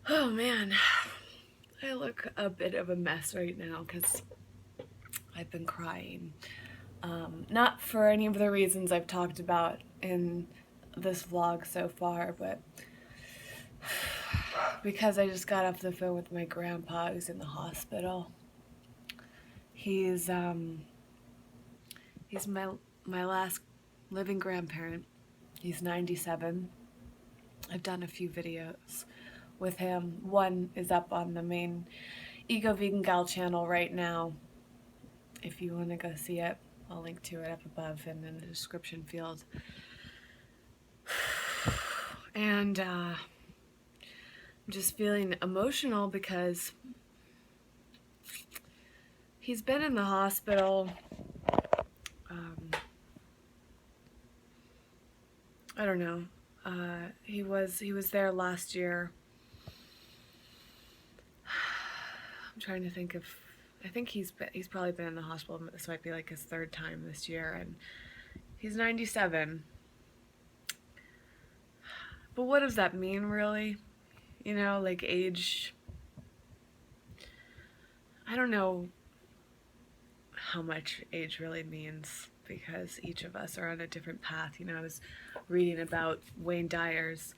Oh man, I look a bit of a mess right now because I've been crying. Not for any of the reasons I've talked about in this vlog so far, but because I just got off the phone with my grandpa who's in the hospital. He's he's my last living grandparent. He's 97. I've done a few videos with him. One is up on the main Ego Vegan Gal channel right now. If you want to go see it, I'll link to it up above and in the description field. And I'm just feeling emotional because he's been in the hospital. I don't know. He was there last year. I'm trying to think of. I think he's probably been in the hospital. This might be like his third time this year, and he's 97. But what does that mean, really? You know, like age. I don't know how much age really means because each of us are on a different path. You know, I was reading about Wayne Dyer's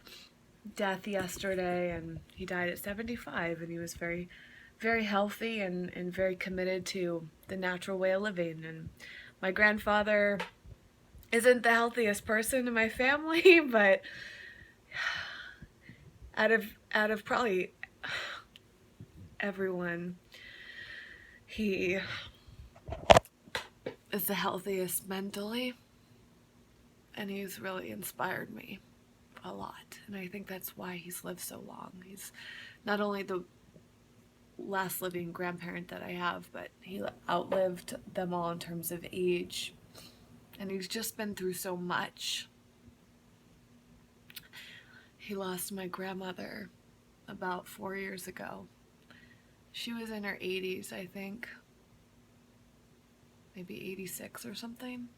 death yesterday, and he died at 75, and he was very, very healthy and very committed to the natural way of living. And my grandfather isn't the healthiest person in my family, but out of probably everyone, he is the healthiest mentally, and he's really inspired me a lot. And I think that's why he's lived so long. He's not only the last living grandparent that I have, but he outlived them all in terms of age. And he's just been through so much. He lost my grandmother about 4 years ago. She was in her 80s, I think. Maybe 86 or something.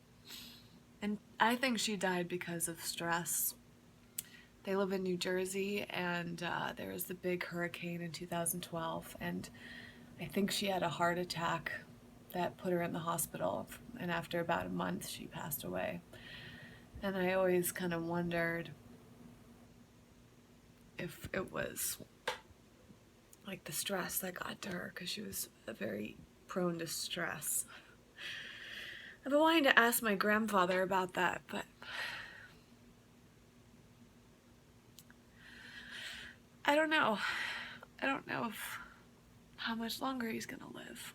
And I think she died because of stress. They live in New Jersey, and there was the big hurricane in 2012, and I think she had a heart attack that put her in the hospital, and after about a month she passed away. And I always kind of wondered if it was like the stress that got to her, because she was very prone to stress. I've been wanting to ask my grandfather about that, but I don't know. I don't know how much longer he's gonna live.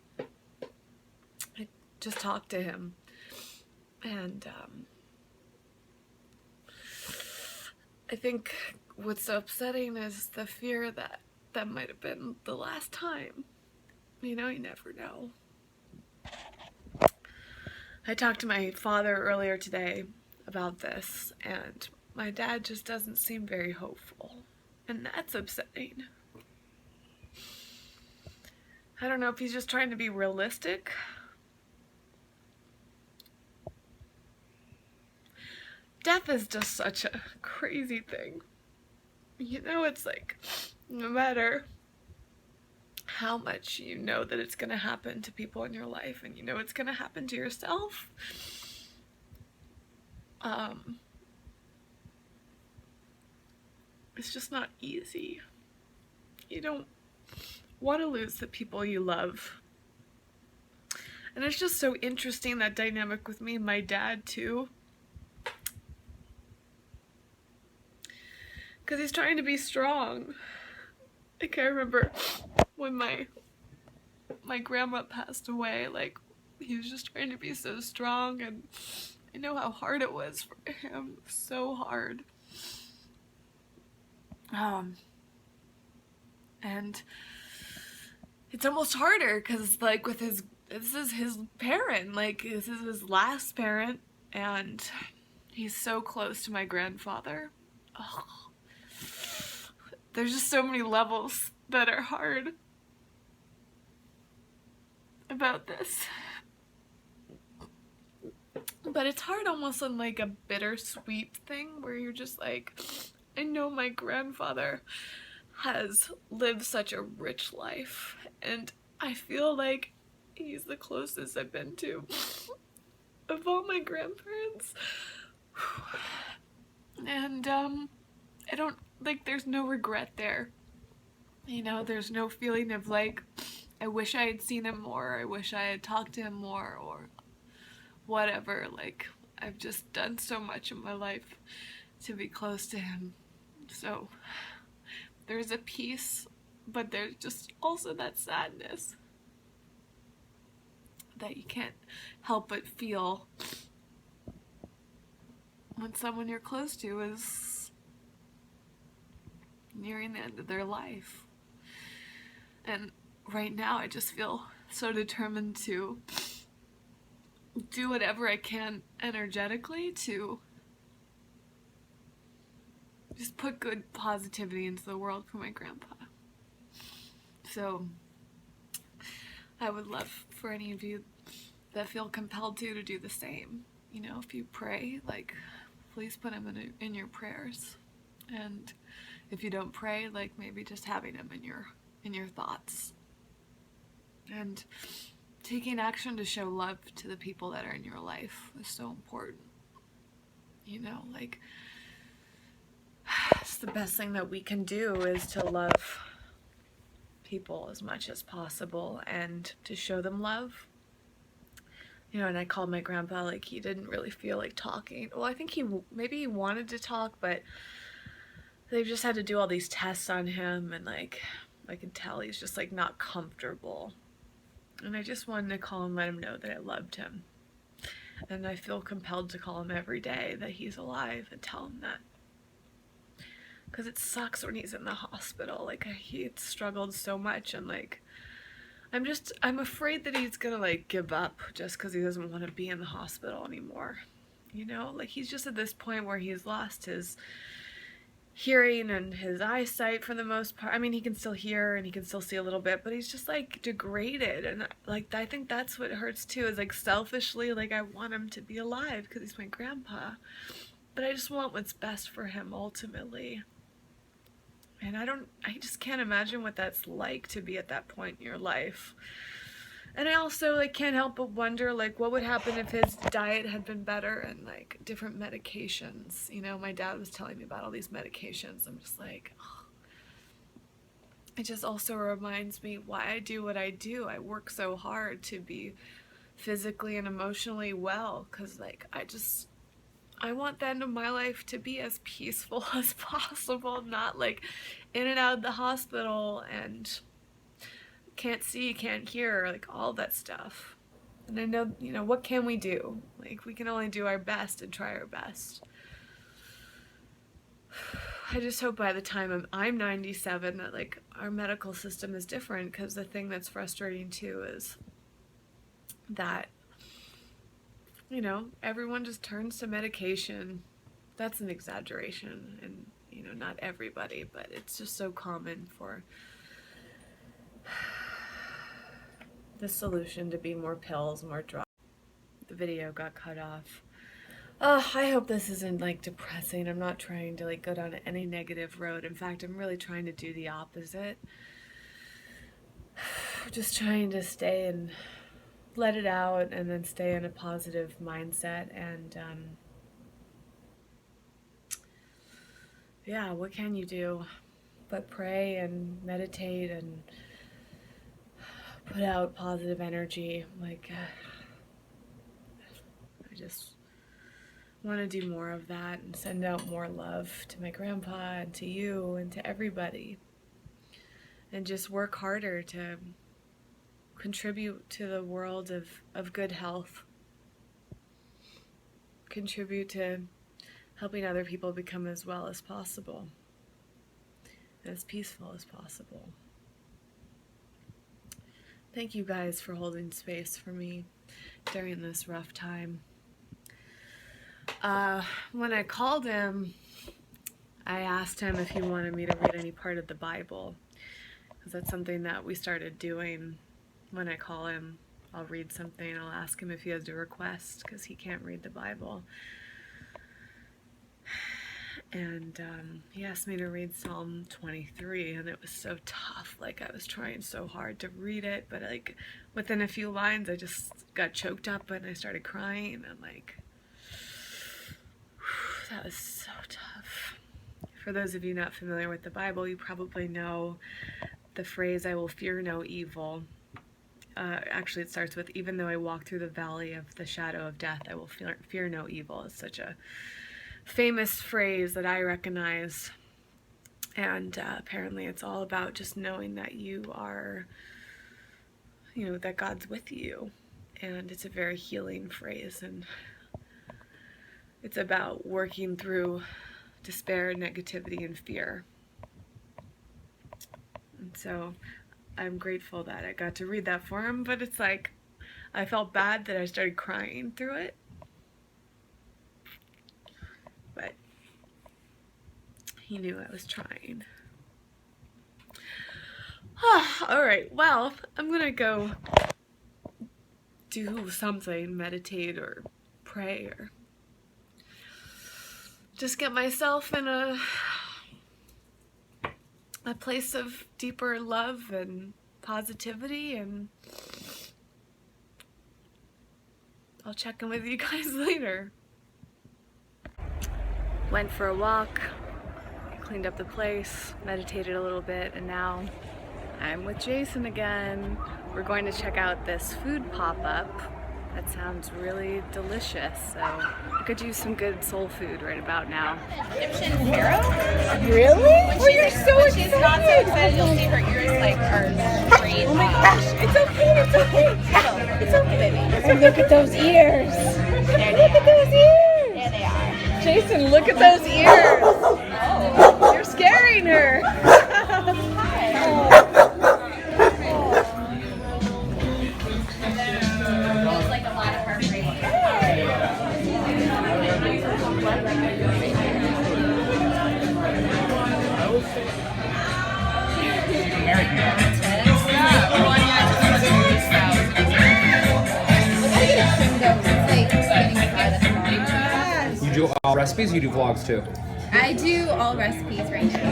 I just talked to him, and I think what's so upsetting is the fear that that might have been the last time. You know, you never know. I talked to my father earlier today about this, and my dad just doesn't seem very hopeful, and that's upsetting. I don't know if he's just trying to be realistic. Death is just such a crazy thing. You know, it's like, no matter how much you know that it's going to happen to people in your life, and you know it's going to happen to yourself, it's just not easy. You don't want to lose the people you love. And it's just so interesting, that dynamic with me and my dad too. Because he's trying to be strong. Like, I remember when my grandma passed away, like, he was just trying to be so strong, and I know how hard it was for him. So hard. And it's almost harder because, like, with his, this is his parent, like, this is his last parent, and he's so close to my grandfather. Oh, there's just so many levels that are hard about this. But it's hard almost on like a bittersweet thing where you're just like, I know my grandfather has lived such a rich life, and I feel like he's the closest I've been to of all my grandparents. And I don't, like, there's no regret there. You know, there's no feeling of like, I wish I had seen him more, I wish I had talked to him more, or whatever. Like, I've just done so much in my life to be close to him. So there's a peace, but there's just also that sadness that you can't help but feel when someone you're close to is nearing the end of their life. And right now I just feel so determined to do whatever I can energetically to just put good positivity into the world for my grandpa. So I would love for any of you that feel compelled to do the same. You know, if you pray, like, please put him in your prayers. And if you don't pray, like, maybe just having him in your thoughts. And taking action to show love to the people that are in your life is so important. You know, like, it's the best thing that we can do is to love people as much as possible and to show them love. You know, and I called my grandpa, like, he didn't really feel like talking. Well, I think maybe he wanted to talk, but they've just had to do all these tests on him, and, like, I can tell he's just, like, not comfortable. And I just wanted to call and let him know that I loved him. And I feel compelled to call him every day that he's alive and tell him that. Because it sucks when he's in the hospital. Like, he struggled so much, and, like, I'm afraid that he's gonna, like, give up just because he doesn't want to be in the hospital anymore. You know, like, he's just at this point where he's lost his hearing and his eyesight for the most part. I mean, he can still hear and he can still see a little bit, but he's just, like, degraded. And, like, I think that's what hurts too, is, like, selfishly, like, I want him to be alive because he's my grandpa, but I just want what's best for him ultimately. And I just can't imagine what that's like to be at that point in your life. And I also, like, can't help but wonder, like, what would happen if his diet had been better and, like, different medications. You know, my dad was telling me about all these medications. I'm just like, oh. It just also reminds me why I do what I do. I work so hard to be physically and emotionally well, because, like, I want the end of my life to be as peaceful as possible, not, like, in and out of the hospital and can't see, can't hear, like, all that stuff. And I know, you know, what can we do? Like, we can only do our best and try our best. I just hope by the time I'm 97 that, like, our medical system is different, because the thing that's frustrating too is that, you know, everyone just turns to medication. That's an exaggeration, and, you know, not everybody, but it's just so common for the solution to be more pills, more drugs. The video got cut off. I hope this isn't, like, depressing. I'm not trying to, like, go down any negative road. In fact, I'm really trying to do the opposite. Just trying to stay and let it out, and then stay in a positive mindset. And yeah, what can you do but pray and meditate and put out positive energy? Like, I just want to do more of that and send out more love to my grandpa and to you and to everybody, and just work harder to contribute to the world of good health, contribute to helping other people become as well as possible, as peaceful as possible. Thank you guys for holding space for me during this rough time. When I called him, I asked him if he wanted me to read any part of the Bible, because that's something that we started doing. When I call him, I'll read something. I'll ask him if he has a request, because he can't read the Bible. And he asked me to read Psalm 23, and it was so tough. Like, I was trying so hard to read it, but like within a few lines I just got choked up and I started crying, and like that was so tough. For those of you not familiar with the Bible, you probably know the phrase, I will fear no evil. Actually, it starts with, even though I walk through the valley of the shadow of death, I will fear no evil. It's such a famous phrase that I recognize. And apparently it's all about just knowing that you are, that God's with you. And it's a very healing phrase. And it's about working through despair, negativity, and fear. And so I'm grateful that I got to read that for him, but it's like I felt bad that I started crying through it. But he knew I was trying. All right, well, I'm gonna go do something, meditate or pray or just get myself in a place of deeper love and positivity, and I'll check in with you guys later. Went for a walk, cleaned up the place, meditated a little bit, and now I'm with Jason again. We're going to check out this food pop-up. That sounds really delicious, so I could use some good soul food right about now. Egyptian pharaoh? Really? When you're so excited. She's not so excited, you'll see her ears like are straight. Oh my gosh, it's okay, it's okay. It's okay, baby. Oh, look at those ears. Look at those ears. There they are. Jason, look at those ears. Oh. You're scaring her. Hi. Feels like a lot of heartbreak. You do all recipes, you do vlogs too? I do all recipes right now.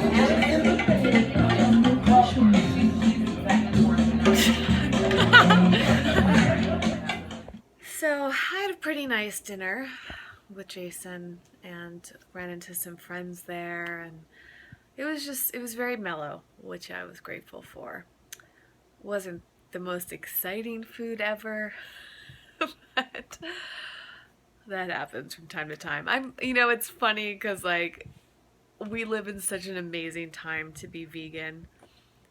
So I had a pretty nice dinner with Jason and ran into some friends there, and it was very mellow, which I was grateful for. Wasn't the most exciting food ever, but that happens from time to time. It's funny because like we live in such an amazing time to be vegan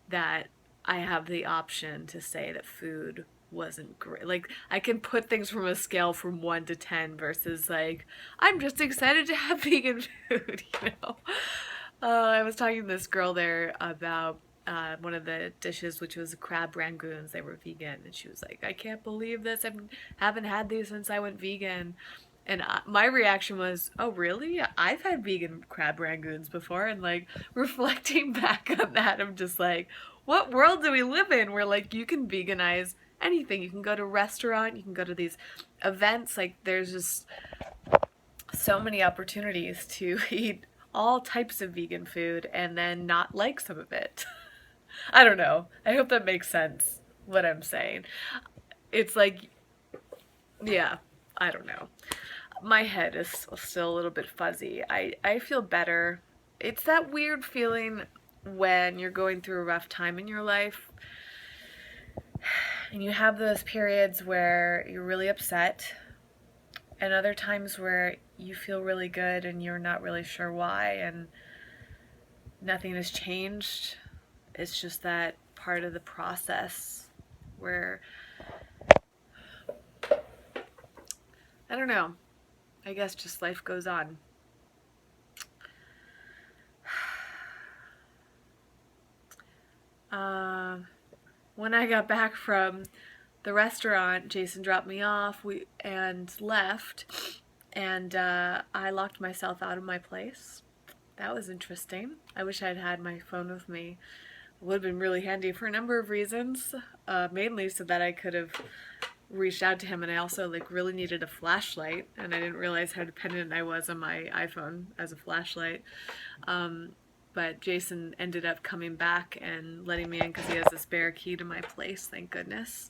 that I have the option to say that food wasn't great. Like, I can put things from a scale from 1 to 10 versus like, I'm just excited to have vegan food, I was talking to this girl there about one of the dishes, which was crab rangoons. They were vegan, and she was like, I can't believe this. I haven't had these since I went vegan. And my reaction was, oh, really? I've had vegan crab rangoons before. And like reflecting back on that, I'm just like, what world do we live in where like you can veganize anything? You can go to a restaurant, you can go to these events. Like there's just so many opportunities to eat all types of vegan food and then not like some of it. I don't know. I hope that makes sense, what I'm saying. It's like, yeah, I don't know. My head is still a little bit fuzzy. I feel better. It's that weird feeling when you're going through a rough time in your life and you have those periods where you're really upset and other times where you feel really good and you're not really sure why and nothing has changed. It's just that part of the process where, I don't know, I guess just life goes on. When I got back from the restaurant, Jason dropped me off and left, and I locked myself out of my place. That was interesting. I wish I'd had my phone with me. It would have been really handy for a number of reasons, mainly so that I could have reached out to him, and I also like really needed a flashlight, and I didn't realize how dependent I was on my iPhone as a flashlight. But Jason ended up coming back and letting me in because he has a spare key to my place, thank goodness.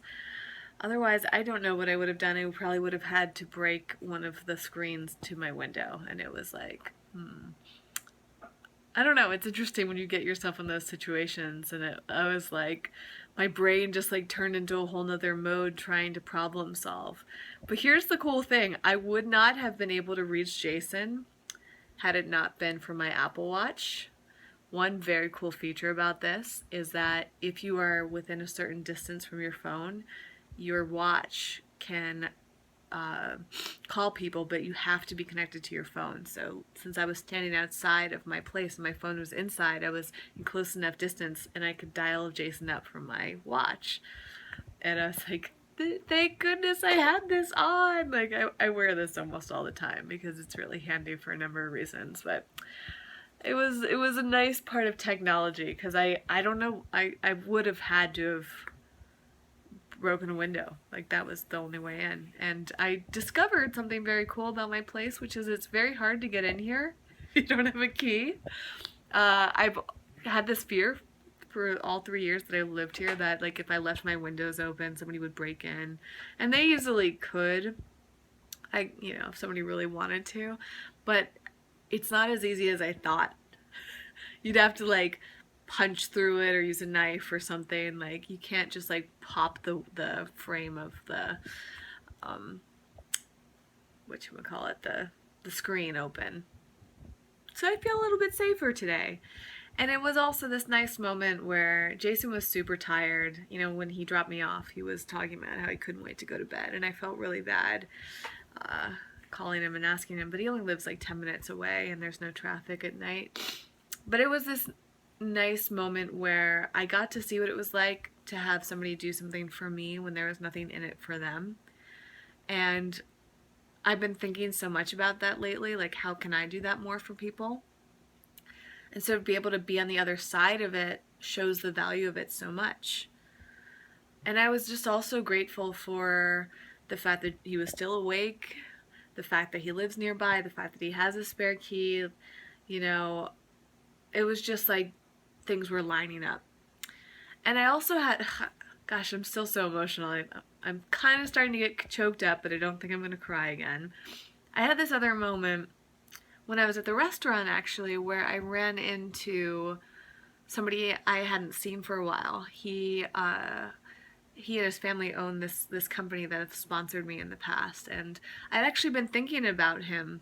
Otherwise, I don't know what I would have done. I probably would have had to break one of the screens to my window, and it was like, I don't know. It's interesting when you get yourself in those situations, and I was like, my brain just like turned into a whole nother mode trying to problem solve. But here's the cool thing: I would not have been able to reach Jason had it not been for my Apple Watch. One very cool feature about this is that if you are within a certain distance from your phone, your watch can call people, but you have to be connected to your phone. So since I was standing outside of my place and my phone was inside, I was in close enough distance and I could dial Jason up from my watch. And I was like, thank goodness I had this on. Like I wear this almost all the time because it's really handy for a number of reasons. But it was a nice part of technology because I don't know, I would have had to have broken a window. Like that was the only way in. And I discovered something very cool about my place, which is it's very hard to get in here if you don't have a key. I've had this fear for all 3 years that I lived here that like if I left my windows open, somebody would break in, and they easily could. If somebody really wanted to, but it's not as easy as I thought. You'd have to like punch through it or use a knife or something. Like you can't just like pop the frame of the the screen open. So I feel a little bit safer today. And it was also this nice moment where Jason was super tired. When he dropped me off, he was talking about how he couldn't wait to go to bed, and I felt really bad calling him and asking him, but he only lives like 10 minutes away and there's no traffic at night. But it was this nice moment where I got to see what it was like to have somebody do something for me when there was nothing in it for them. And I've been thinking so much about that lately, like how can I do that more for people? And so to be able to be on the other side of it shows the value of it so much. And I was just also grateful for the fact that he was still awake, the fact that he lives nearby, the fact that he has a spare key. It was just like things were lining up. And I also had, gosh, I'm still so emotional. I'm kind of starting to get choked up, but I don't think I'm going to cry again. I had this other moment when I was at the restaurant, actually, where I ran into somebody I hadn't seen for a while. He and his family own this company that have sponsored me in the past, and I'd actually been thinking about him,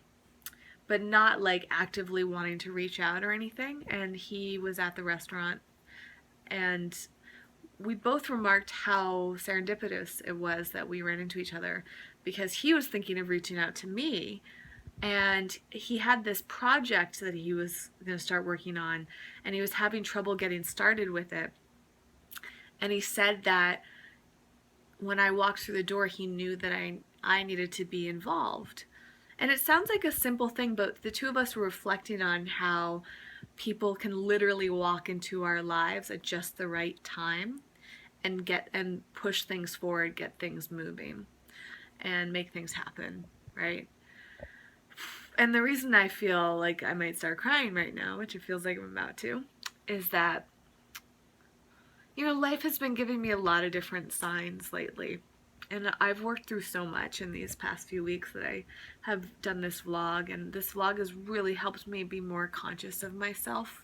but not like actively wanting to reach out or anything. And he was at the restaurant, and we both remarked how serendipitous it was that we ran into each other, because he was thinking of reaching out to me, and he had this project that he was going to start working on, and he was having trouble getting started with it. And he said that when I walked through the door, he knew that I needed to be involved. And it sounds like a simple thing, but the two of us were reflecting on how people can literally walk into our lives at just the right time and push things forward, get things moving, and make things happen, right? And the reason I feel like I might start crying right now, which it feels like I'm about to, is that life has been giving me a lot of different signs lately. And I've worked through so much in these past few weeks that I have done this vlog, and this vlog has really helped me be more conscious of myself.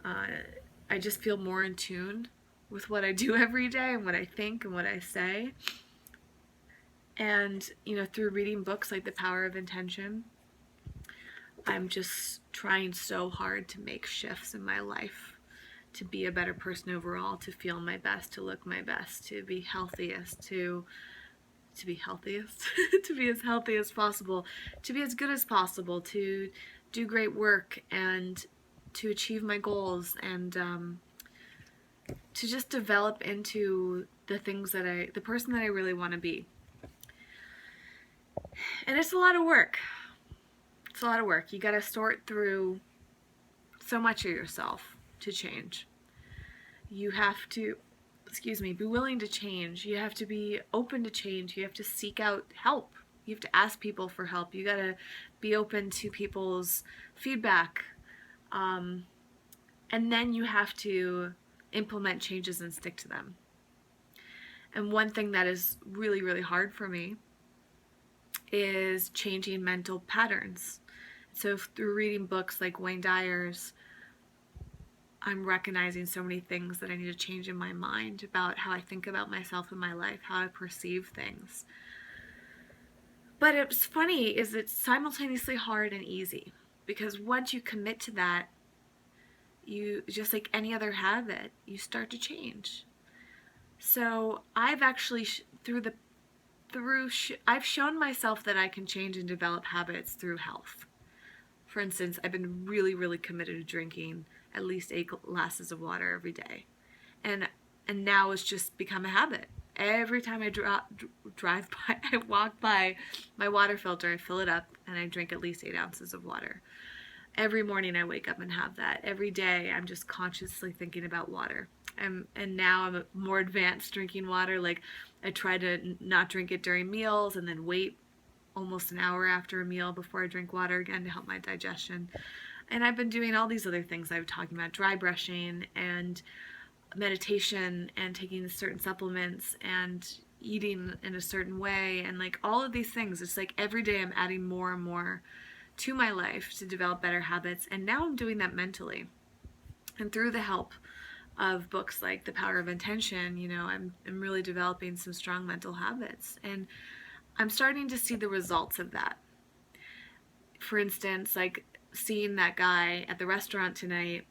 I just feel more in tune with what I do every day and what I think and what I say. And, through reading books like The Power of Intention, I'm just trying so hard to make shifts in my life, to be a better person overall, to feel my best, to look my best, to be healthiest, to be healthiest, to be as healthy as possible, to be as good as possible, to do great work, and to achieve my goals, and to just develop into the person that I really want to be. And it's a lot of work. It's a lot of work. You gotta sort through so much of yourself to change. You have to be willing to change. You have to be open to change. You have to seek out help. You have to ask people for help. You got to be open to people's feedback. And then you have to implement changes and stick to them. And one thing that is really, really hard for me is changing mental patterns. So through reading books like Wayne Dyer's, I'm recognizing so many things that I need to change in my mind about how I think about myself and my life, how I perceive things. But it's funny is it's simultaneously hard and easy, because once you commit to that, you, just like any other habit, you start to change. So I've actually I've shown myself that I can change and develop habits through health. For instance, I've been really, really committed to drinking at least 8 glasses of water every day. And now it's just become a habit. Every time I drive by, I walk by my water filter, I fill it up, and I drink at least 8 ounces of water. Every morning I wake up and have that. Every day I'm just consciously thinking about water. And now I'm more advanced drinking water. Like, I try to not drink it during meals and then wait almost an hour after a meal before I drink water again to help my digestion. And I've been doing all these other things. I've talking about dry brushing and meditation and taking certain supplements and eating in a certain way, and like all of these things. It's like every day I'm adding more and more to my life to develop better habits. And now I'm doing that mentally. And through the help of books like The Power of Intention, you know, I'm really developing some strong mental habits. And I'm starting to see the results of that. For instance, like seeing that guy at the restaurant tonight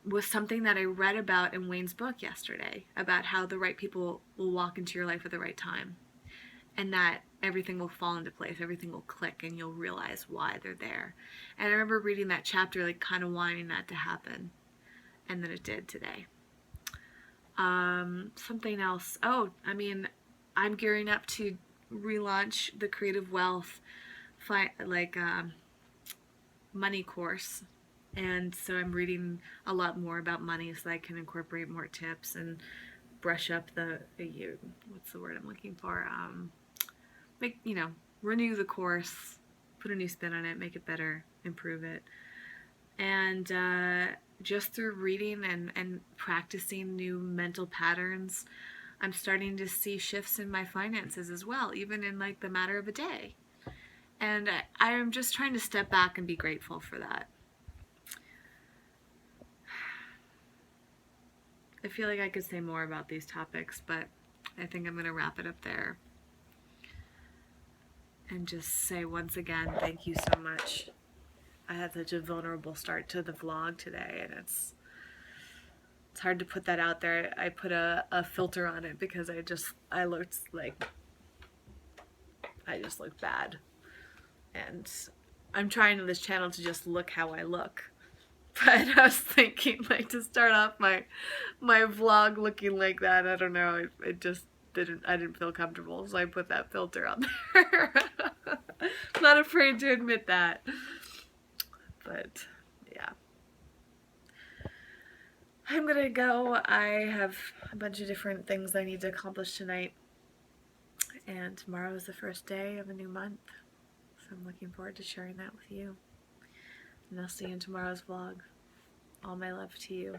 was something that I read about in Wayne's book yesterday, about how the right people will walk into your life at the right time, and that everything will fall into place, everything will click, and you'll realize why they're there. And I remember reading that chapter, like kind of wanting that to happen, and then it did today. Something else. Oh, I mean, I'm gearing up to relaunch the Creative Wealth money course, and so I'm reading a lot more about money so I can incorporate more tips and brush up what's the word I'm looking for, renew the course, put a new spin on it, make it better, improve it. And just through reading and practicing new mental patterns, I'm starting to see shifts in my finances as well, even in like the matter of a day. And I'm just trying to step back and be grateful for that. I feel like I could say more about these topics, but I think I'm going to wrap it up there. And just say once again, thank you so much. I had such a vulnerable start to the vlog today, and it's hard to put that out there. I put a filter on it because I just looked bad. And I'm trying on this channel to just look how I look. But I was thinking, like, to start off my vlog looking like that, I don't know, I didn't feel comfortable, so I put that filter on there. I'm not afraid to admit that. But, yeah. I'm gonna go. I have a bunch of different things I need to accomplish tonight. And tomorrow is the first day of a new month. So I'm looking forward to sharing that with you. And I'll see you in tomorrow's vlog. All my love to you.